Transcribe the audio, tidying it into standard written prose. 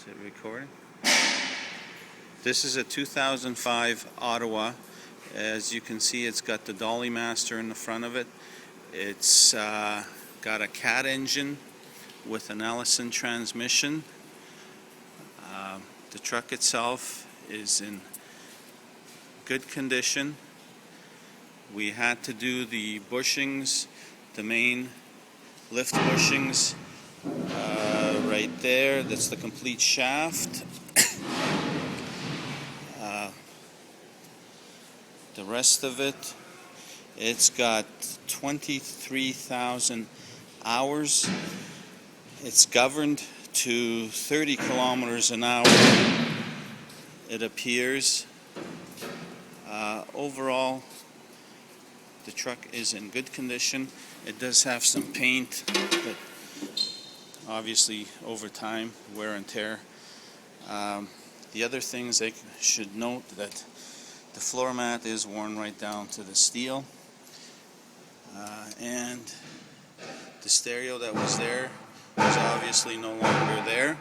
Is it recording? This is a 2005 Ottawa. As you can see, it's got the Dolly Master in the front of it. It's got a cat engine with an Allison transmission. The truck itself is in good condition. We had to do the bushings, the main lift bushings right there. That's the complete shaft. The rest of it, it's got 23,000 hours. It's governed to 30 kilometers an hour, it appears. Overall, the truck is in good condition. It does have some paint, but obviously over time, wear and tear. The other things they should note that the floor mat is worn right down to the steel, and the stereo that was there is obviously no longer there.